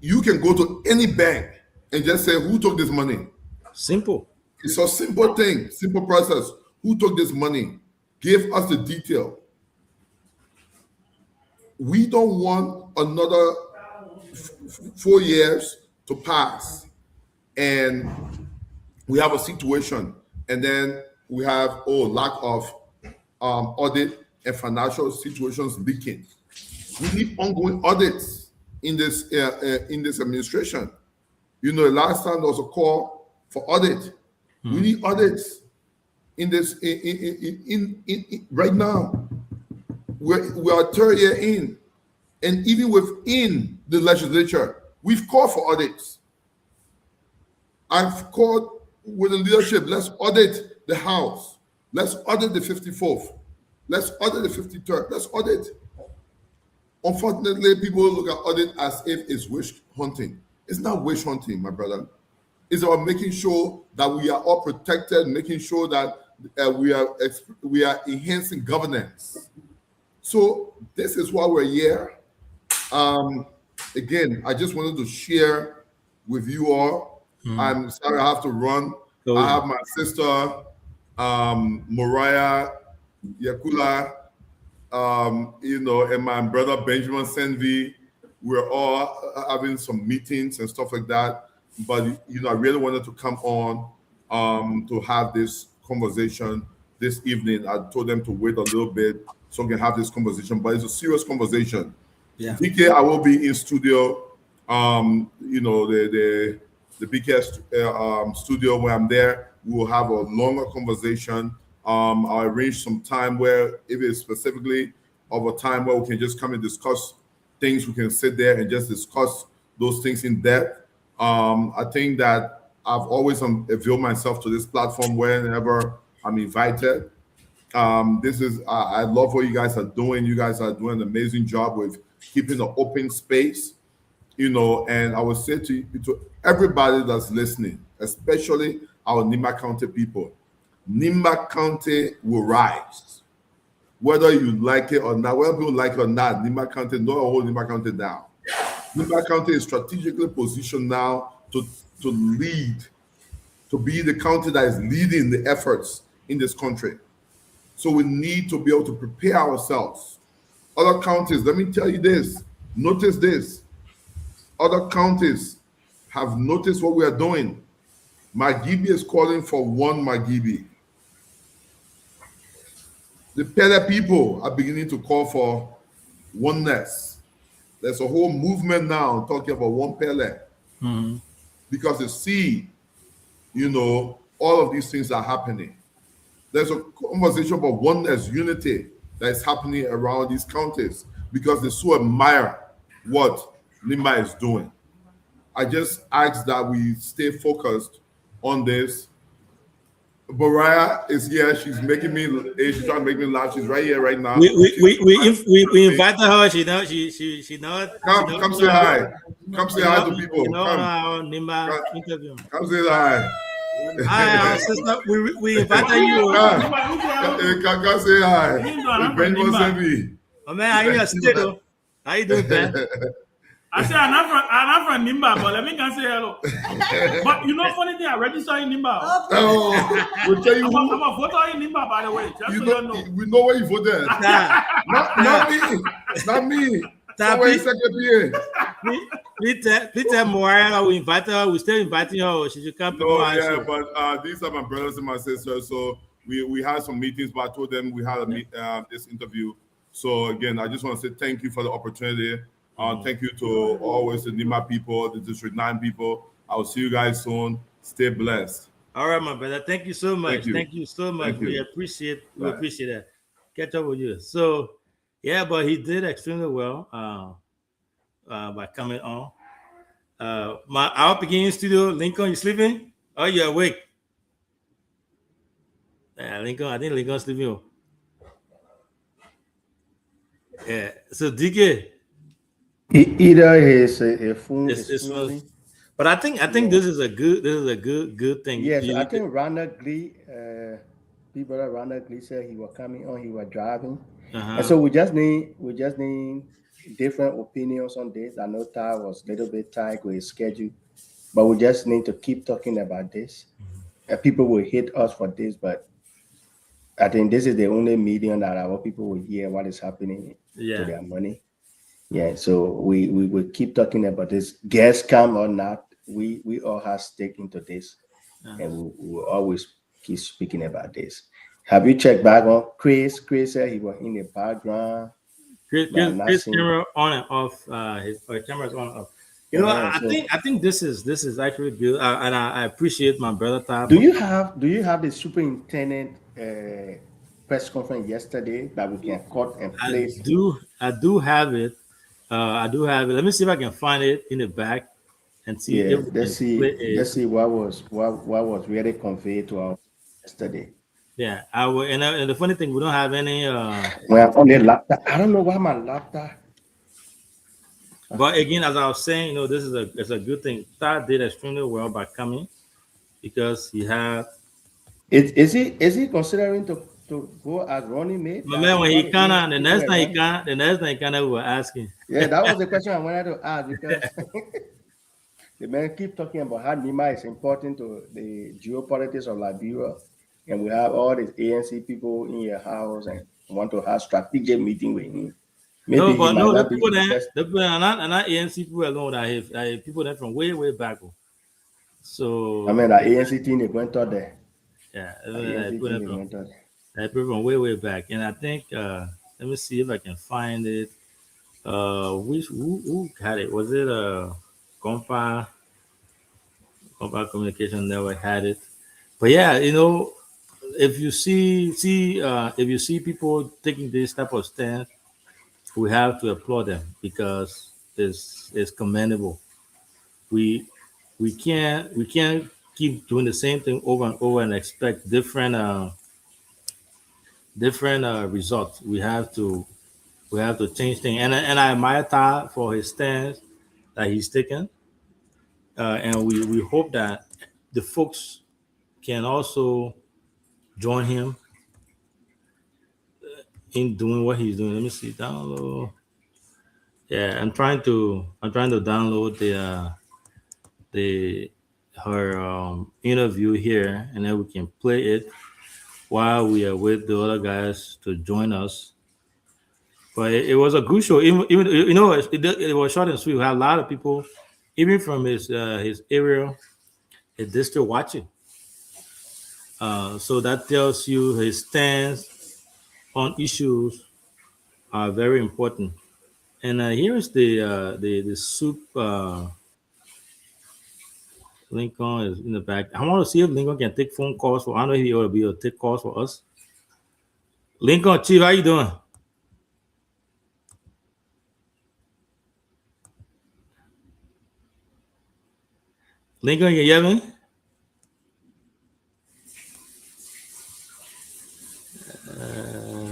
You can go to any bank and just say, who took this money? Simple. It's a simple thing, simple process. Who took this money? Give us the detail. We don't want another 4 years to pass and we have a situation and then we have lack of audit and financial situations leaking. We need ongoing audits in this administration. You know, last time there was a call for audit. We need audits in this in right now. We are 3rd year in, and even within the legislature, we've called for audits. I've called with the leadership, let's audit the House. Let's audit the 54th. Let's audit the 53rd. Let's audit. Unfortunately, people look at audit as if it's witch hunting. It's not witch hunting, my brother. It's about making sure that we are all protected, making sure that we are enhancing governance. So this is why we're here. Again, I just wanted to share with you all. I'm sorry I have to run. I have my sister, Moriah Yakula, and my brother Benjamin Senvi. We're all having some meetings and stuff like that. But I really wanted to come on to have this conversation this evening. I told them to wait a little bit so we can have this conversation, but it's a serious conversation. Yeah. BK, I will be in studio. The BK studio where I'm there. We will have a longer conversation. I'll arrange some time where, if it's specifically of a time where we can just come and discuss things, we can sit there and just discuss those things in depth. I think that I've always availed myself to this platform whenever I'm invited. I love what you guys are doing. You guys are doing an amazing job with keeping an open space, and I would say to everybody that's listening, especially our Nimba County people, Nimba County will rise. Whether you like it or not, whether people like it or not, Nimba County, don't hold Nimba County down. Nimba County is strategically positioned now to lead, to be the county that is leading the efforts in this country. So we need to be able to prepare ourselves. Other counties, let me tell you this, notice this. Other counties have noticed what we are doing. Magibi is calling for one Magibi. The Pele people are beginning to call for oneness. There's a whole movement now talking about one Pele. Because they see, all of these things are happening. There's a conversation about oneness, unity that is happening around these counties because they so admire what Nimba is doing. I just ask that we stay focused on this. Mariah is here. She's trying to make me laugh. She's right here right now. We invited her. She not. Come say hi. Come say hi to people. Nimba interview. Come say hi. Hi, sister. We invited you. Come say hi. Benjamin Senvi. Oh man, how you still? How you doing, man? I say I'm not from Nimba, but let me can say hello. But funny thing, I registered in Nimba. Oh, we'll tell you I'm a voter in Nimba, by the way. Just so you know. We know where you voted. Not me. Peter Moira, we invited her. We still inviting her. She should come. But these are my brothers and my sisters. So we had some meetings, but I told them we had this interview. So again, I just want to say thank you for the opportunity. Thank you to always the Nimba people, the District 9 people. I will see you guys soon. Stay blessed. All right, my brother. Thank you so much. Thank you so much. Thank you. We appreciate that. Catch up with you. So, yeah, but he did extremely well. by coming on. Our beginning studio, Lincoln, you sleeping? Oh, you're awake. Yeah, Lincoln, I think Lincoln's sleeping. Yeah. So DK, Either his phone it's is freezing. but I think this is a good thing. Yes, You I need to- think Ronald Glee, people like Ronald Glee said he was coming on, he was driving. And so we just need different opinions on this. I know Ty was a little bit tight with his schedule, but we just need to keep talking about this. And people will hate us for this, but I think this is the only medium that our people will hear what is happening to their money. Yeah, so we will keep talking about this. Guests come or not, we all have stake into this, and we will always keep speaking about this. Have you checked back on Chris? Chris said he was in the background. Chris camera on and off. His camera's on and off. You know, Yeah, I think this is actually good, and I appreciate my brother Ty. Do you have the superintendent press conference yesterday that we can cut and play? I do have it. Let me see if I can find it in the back and see. Yeah, if we let's can see what was really conveyed to us yesterday. Yeah, I will. And the funny thing, we don't have any. Well, on the laptop, I don't know why my laptop. But again, as I was saying, this is a good thing. Todd did extremely well by coming because he had. Is he considering to go as running mate? But man, when he the next time we were asking. Yeah, that was the question I wanted to ask because the man keep talking about how Nima is important to the geopolitics of Liberia, and we have all these ANC people in your house and want to have strategic meeting with him. Maybe the people are not ANC people alone. I have people that from way back. So I mean, the ANC team they went out there. Yeah, people from way back, and I think let me see if I can find it. Who had it? Was it Compa Communication Network had it? But yeah, if you see people taking this type of stance, we have to applaud them because it's commendable. We can't keep doing the same thing over and over and expect different results. We have to change things. And I admire Todd for his stance that he's taken, and we hope that the folks can also join him in doing what he's doing. Let me see, download. Yeah, I'm trying to download her interview here, and then we can play it while we are with the other guys to join us. But it was a good show. Even it was short and sweet. We had a lot of people, even from his area, his district watching. So that tells you his stance on issues are very important. And here is the soup. Lincoln is in the back. I want to see if Lincoln can take phone calls I don't know if he ought to be able to take calls for us. Lincoln, Chief, how you doing? Lincoln, you hear me?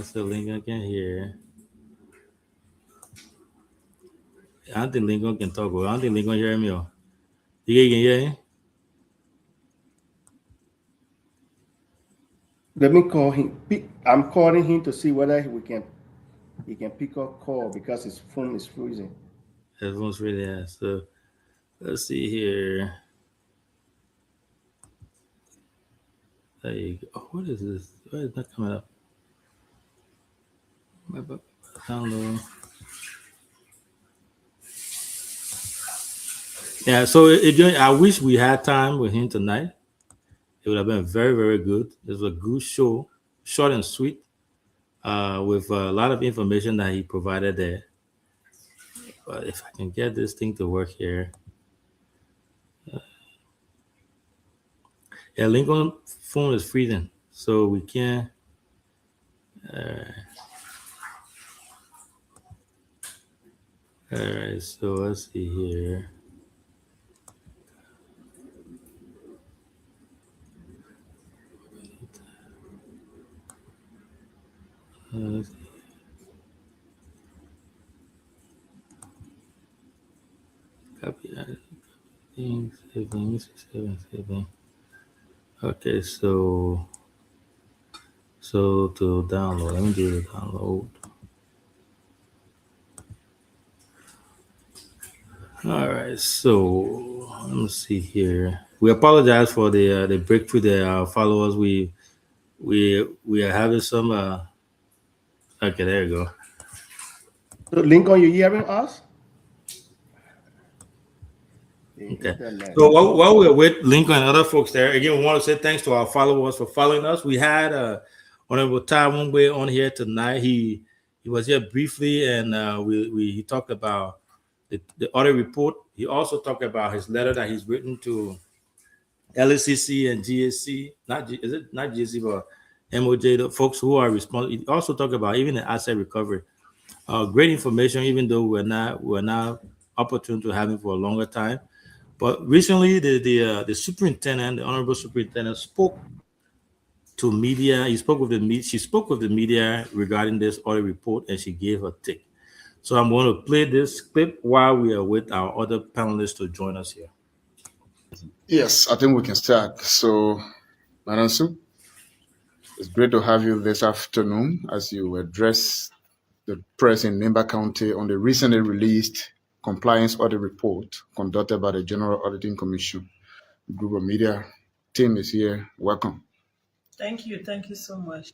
So Lincoln can hear. I don't think Lincoln can talk. I don't think Lincoln hear me. You can hear him? Let me call him. I'm calling him to see whether he can pick up call because his phone is freezing. His phone's really has. So let's see here. There you go. Oh, what is this? Why is that coming up? Download. Yeah, so I wish we had time with him tonight. It would have been very, very good. This was a good show, short and sweet, with a lot of information that he provided there. But if I can get this thing to work here. Yeah, Lincoln phone is freezing, so we can't. All right, so let's see here. Let's see. Copy that. Saving. Okay, so to download, let me do the download. All right, so let me see here. We apologize for the breakthrough that our followers. We are having some. Okay, there you go. So Lincoln, you hearing us? Okay. So while we're with Lincoln and other folks there, again, we want to say thanks to our followers for following us. We had Honorable Tai Wungwe on here tonight. He was here briefly, and he talked about the audit report. He also talked about his letter that he's written to LACC and GSC. Not GSC, but MOJ, the folks who are responsible. He also talked about even the asset recovery. Great information, even though we're not opportune to have him for a longer time. But recently, the superintendent, the honorable superintendent, spoke to media. She spoke with the media regarding this audit report, and she gave a tick. So I'm going to play this clip while we are with our other panelists to join us here. Yes, I think we can start. So, Madam Su, it's great to have you this afternoon as you address the press in Nimba County on the recently released compliance audit report conducted by the General Auditing Commission. Group of media team is here. Welcome. Thank you so much.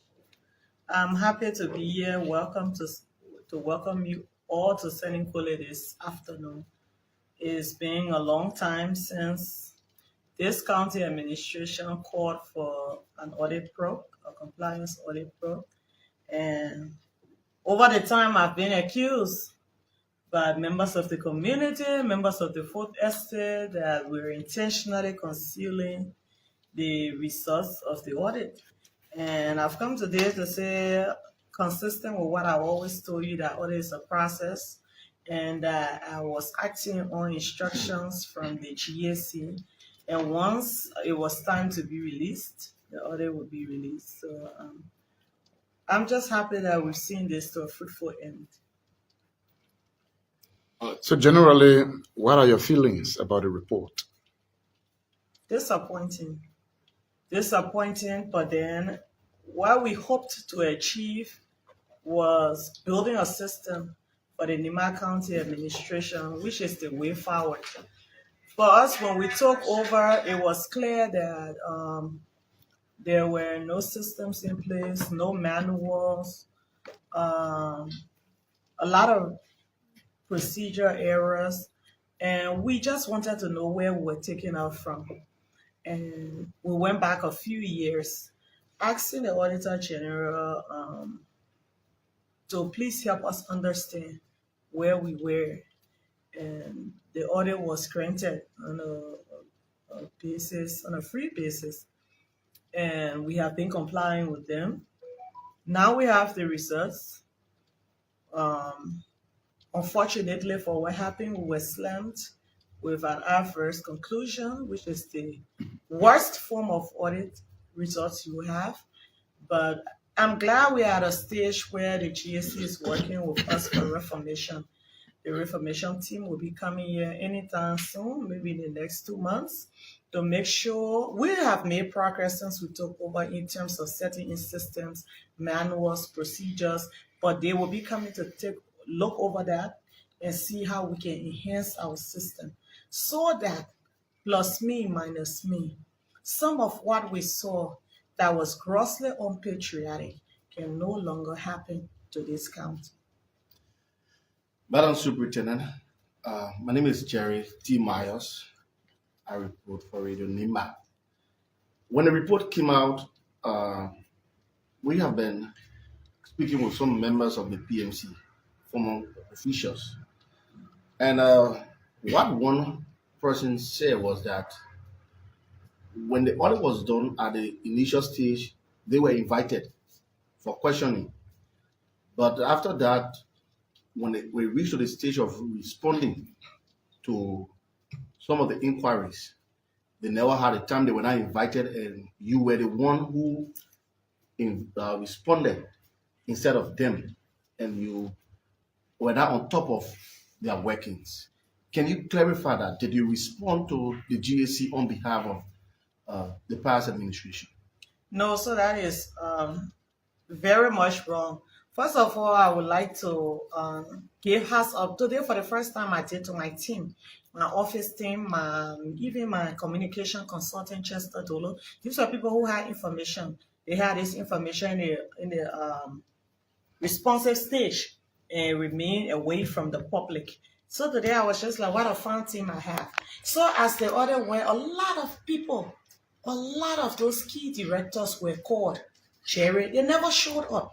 I'm happy to be here. Welcome to welcome you all to Senenkole this afternoon. It's been a long time since this county administration called for an audit probe, a compliance audit probe, and over the time I've been accused by members of the community, members of the Fourth Estate, that we're intentionally concealing the results of the audit. And I've come today to say, consistent with what I've always told you, that audit is a process, and that I was acting on instructions from the GAC. And once it was time to be released, the audit would be released. So I'm just happy that we've seen this to a fruitful end. So generally, what are your feelings about the report? Disappointing, but then what we hoped to achieve was building a system for the Nimba County administration, which is the way forward. For us, when we took over, it was clear that there were no systems in place, no manuals, a lot of procedure errors, and we just wanted to know where we were taking off from. And we went back a few years, asking the Auditor General to please help us understand where we were. And the audit was granted on a free basis. And we have been complying with them. Now we have the results. Unfortunately for what happened, we were slammed with an adverse conclusion, which is the worst form of audit results you have. But I'm glad we're at a stage where the GAC is working with us for reformation. The reformation team will be coming here anytime soon, maybe in the next 2 months, to make sure we have made progress since we took over in terms of setting in systems, manuals, procedures, but they will be coming to look over that and see how we can enhance our system so that plus me minus me, some of what we saw that was grossly unpatriotic can no longer happen to this county. Madam Superintendent, my name is Jerry T. Myers. I report for Radio Nimba. When the report came out, we have been speaking with some members of the PMC, former officials. And what one person said was that when the audit was done at the initial stage, they were invited for questioning. But after that, when we reached to the stage of responding to some of the inquiries, they never had a time. They were not invited, and you were the one who responded instead of them, and you were not on top of their workings. Can you clarify that? Did you respond to the GAC on behalf of the past administration? No, so that is very much wrong. First of all, I would like to give hats up today for the first time I did to my team, my office team, even my communication consultant, Chester Dolo. These are people who had information. They had this information in the responsive stage and remain away from the public. So today I was just like, what a fun team I have. So as the other went, a lot of people, a lot of those key directors were called. Jerry, they never showed up.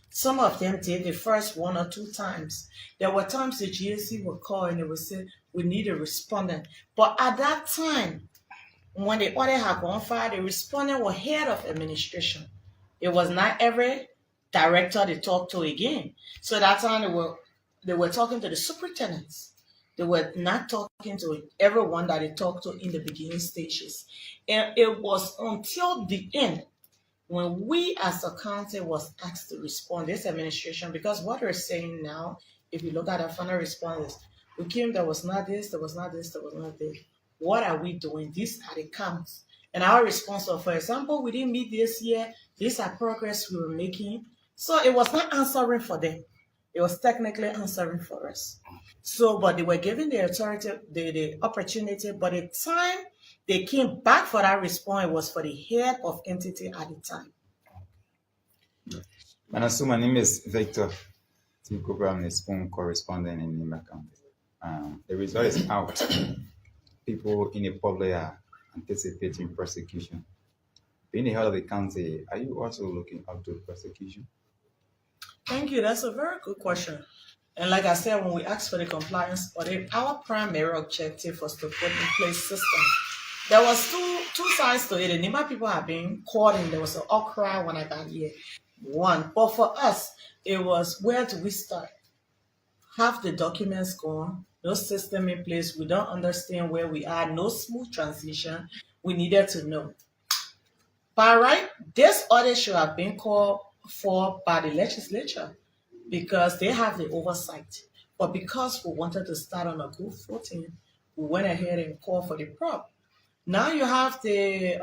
Some of them did the first 1 or 2 times. There were times the GAC would call and they would say, we need a respondent. But at that time, when the audit had gone far, the respondent was head of administration. It was not every director they talked to again. So that time they were talking to the superintendents. They were not talking to everyone that they talked to in the beginning stages. And it was until the end when we as a county was asked to respond, this administration, because what we're saying now, if you look at our final responses, we came, there was not this, there was not this, there was not this. What are we doing? These are the counts. And our response was, for example, we didn't meet this year. These are progress we were making. So it was not answering for them. It was technically answering for us. So, but they were given the authority, the opportunity, but the time they came back for that response, it was for the head of entity at the time. Madam Sue, my name is Victor Tim Cooper. I'm a Spoon correspondent in Nimba County. The result is out. People in the public are anticipating prosecution. Being the head of the county, are you also looking up to prosecution? Thank you. That's a very good question. And like I said, when we asked for the compliance audit, our primary objective was to put in place system. There was two sides to it. The Nimba people have been caught and there was an outcry when I got here. One, but for us, it was where do we start? Have the documents gone, no system in place. We don't understand where we are, no smooth transition. We needed to know. By right, this audit should have been called for by the legislature because they have the oversight. But because we wanted to start on a good footing, we went ahead and called for the prop. Now you have the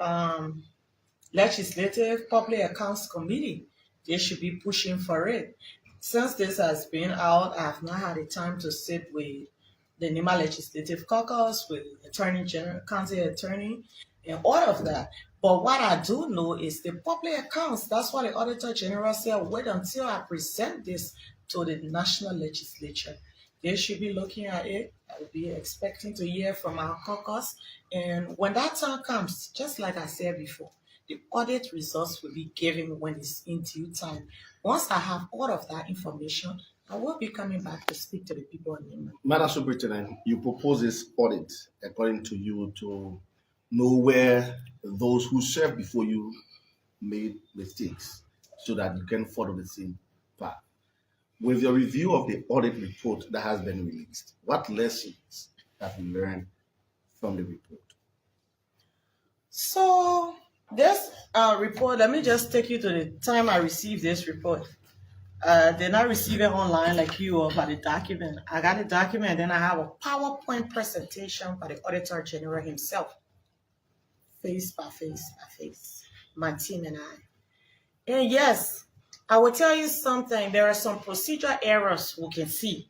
Legislative Public Accounts Committee. They should be pushing for it. Since this has been out, I have not had the time to sit with the Nimba Legislative Caucus, with Attorney General, County Attorney, and all of that. But what I do know is the public accounts, that's why the Auditor General said, wait until I present this to the National Legislature. They should be looking at it. I will be expecting to hear from our caucus. And when that time comes, just like I said before, the audit results will be given when it's in due time. Once I have all of that information, I will be coming back to speak to the people in Nimba. Madam Superintendent, you propose this audit, according to you, to know where those who served before you made mistakes so that you can follow the same path. With your review of the audit report that has been released, what lessons have you learned from the report? So this report, let me just take you to the time I received this report. Did not receive it online like you or by the document. I got the document and then I have a PowerPoint presentation by the Auditor General himself. Face by face, my team and I. And yes, I will tell you something. There are some procedural errors we can see.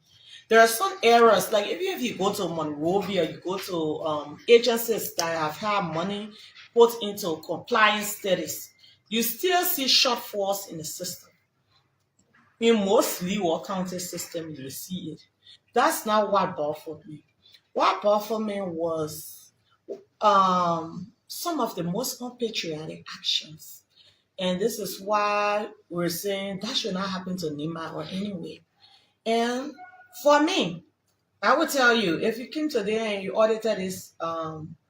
There are some errors, like even if you go to Monrovia, you go to agencies that have had money put into compliance studies, you still see shortfalls in the system. In most Leeward County system, you see it. That's not what baffled me. What baffled me was some of the most unpatriotic actions. And this is why we're saying that should not happen to Nimba or anywhere. And for me, I would tell you, if you came today and you audited this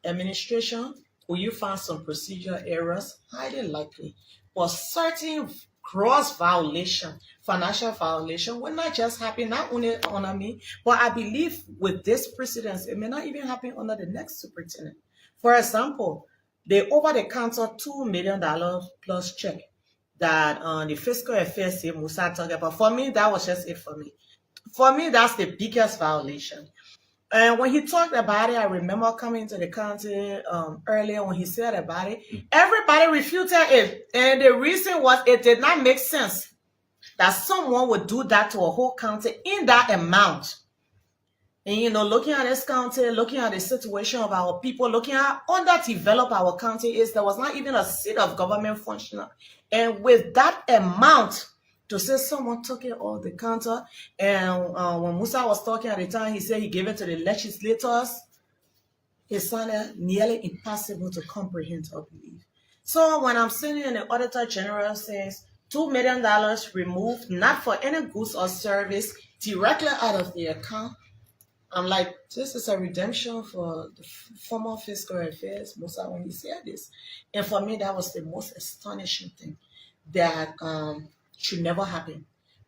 administration, will you find some procedural errors? Highly likely. But certain gross violation financial violation will not just happen, not only under me, but I believe with this precedence, it may not even happen under the next superintendent. For example, the over-the-counter $2 million plus check that the fiscal affairs team Musa talked about, for me, that was just it for me. For me, that's the biggest violation. And when he talked about it, I remember coming to the county earlier when he said about it, everybody refuted it. And the reason was it did not make sense that someone would do that to a whole county in that amount. And, you know, looking at this county, looking at the situation of our people, looking at how underdeveloped our county is, there was not even a seat of government functional. And with that amount, to say someone took it off the counter, and when Musa was talking at the time, he said he gave it to the legislators. It sounded nearly impossible to comprehend or believe. So when I'm sitting and the Auditor General says $2 million removed, not for any goods or service, directly out of the account, I'm like, this is a redemption for the former fiscal affairs, Musa, when he said this. And for me, that was the most astonishing thing that should never happen.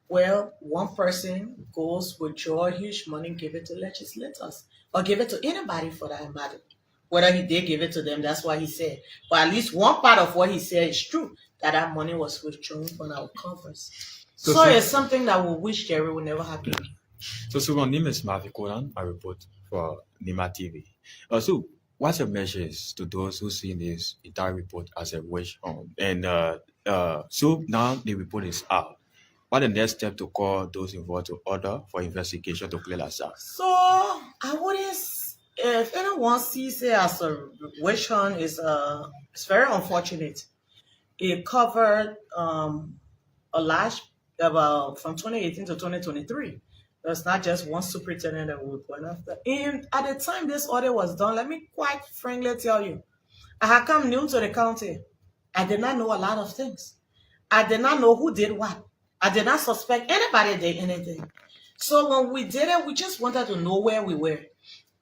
Well, one person goes, withdraw huge money, give it to legislators, or give it to anybody for that matter. Whether he did give it to them, that's what he said. But at least one part of what he said is true, that money was withdrawn from our coffers. So it's something that we wish Jerry would never happen. So my name is Mavi Konan. I report for Nima TV. So what's your measures to those who see this entire report as a witch hunt? And so now the report is out. What the next step to call those involved to order for investigation to clear us out? So I wouldn't, if anyone sees it as a witch hunt, it's very unfortunate. It covered a large, about from 2018 to 2023. There's not just one superintendent that we went after. And at the time this audit was done, let me quite frankly tell you, I had come new to the county. I did not know a lot of things. I did not know who did what. I did not suspect anybody did anything. So when we did it, we just wanted to know where we were.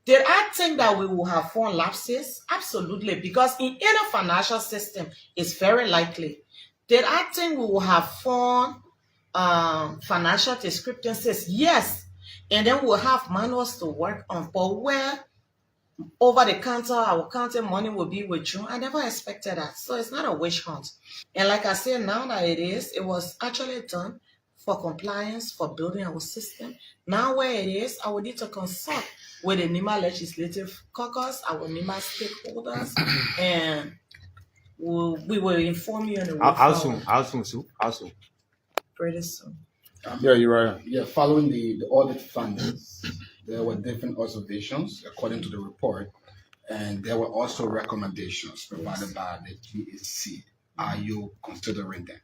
Did I think that we will have found lapses? Absolutely, because in any financial system, it's very likely. Did I think we will have found financial discrepancies? Yes. And then we'll have manuals to work on. But where over the counter, our county money will be withdrawn, I never expected that. So it's not a witch hunt. And like I said, now that it was actually done for compliance, for building our system. Now where it is, I will need to consult with the NIMA Legislative Caucus, our NIMA stakeholders, and we will inform you on the way forward. How soon? Pretty soon. Yeah, you're right. Yeah, following the audit findings, there were different observations according to the report, and there were also recommendations provided by the GAC. Are you considering them?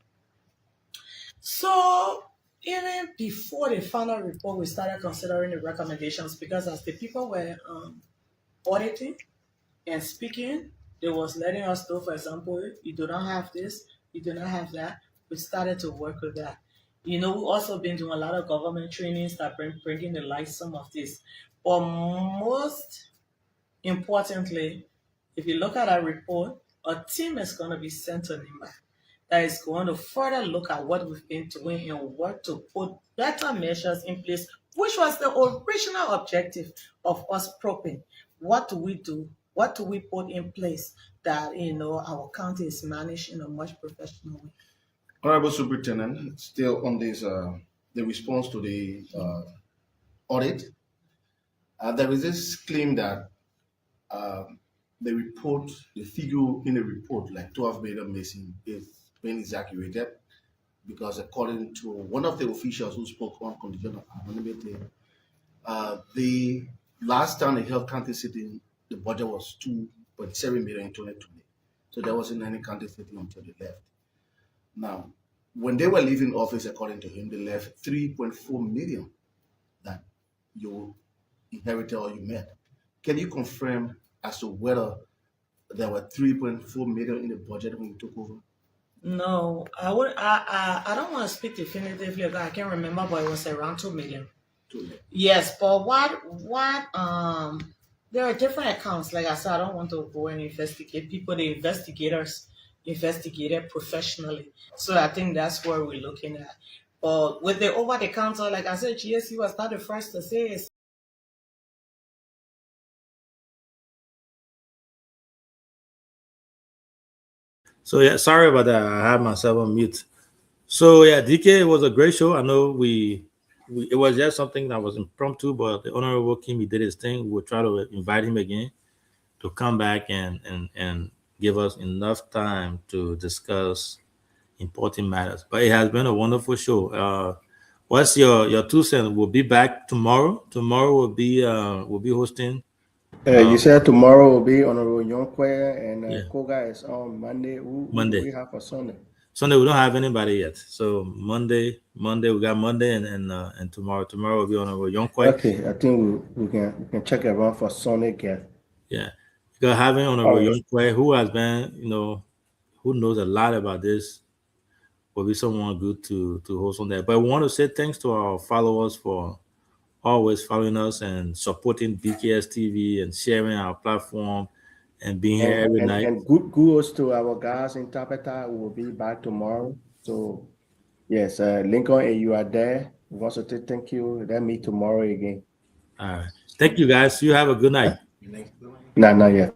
So even before the final report, we started considering the recommendations, because as the people were auditing and speaking, they was letting us know, for example, you do not have this, you do not have that. We started to work with that. You know, we've also been doing a lot of government trainings that bringing to light some of this. But most importantly, if you look at our report, a team is going to be sent to NIMA that is going to further look at what we've been doing and work to put better measures in place, which was the original objective of us probing. What do we do? What do we put in place that, you know, our county is managed in a much professional way? Honorable Superintendent, still on this, the response to the audit, there is this claim that the report, the figure in the report, like 12 million missing, is being exaggerated, because according to one of the officials who spoke on condition of anonymity, the last time the health county sitting, the budget was 2.7 million in 2020. So there wasn't any county sitting until they left. Now, when they were leaving office, according to him, they left 3.4 million that you inherited or you met. Can you confirm as to whether there were 3.4 million in the budget when you took over? No, I don't want to speak definitively. I can't remember, but it was around 2 million. 2 million. Yes, but what there are different accounts. Like I said, I don't want to go and investigate people. The investigators investigated professionally. So I think that's where we're looking at. But with the over-the-counter, like I said, GSC was not the first to say it. So yeah, sorry about that. I had myself on mute. So yeah, DK, it was a great show. I know we it was just something that was impromptu, but the Honorable Kim, he did his thing. We'll try to invite him again to come back and give us enough time to discuss important matters. But it has been a wonderful show. What's your 2 cents? We'll be back tomorrow. Tomorrow we'll be hosting. You said tomorrow will be Honorable Yonkwe and Yeah. Koga is on Monday. Who Monday. we have for Sunday? Sunday we don't have anybody yet. So Monday we got Monday and tomorrow. Tomorrow will be Honorable Yonkwe. Okay, I think we can check around for Sunday again. Yeah. Because having Honorable All right. Yonkwe, who has been, who knows a lot about this, will be someone good to host on that. But we want to say thanks to our followers for always following us and supporting BKS TV and sharing our platform and being here every night. And good kudos to our guys in Tapeta who will be back tomorrow. So yes, Lincoln, and you are there. We want to say thank you. Then meet tomorrow again. All right. Thank you guys. You have a good night. Not yet.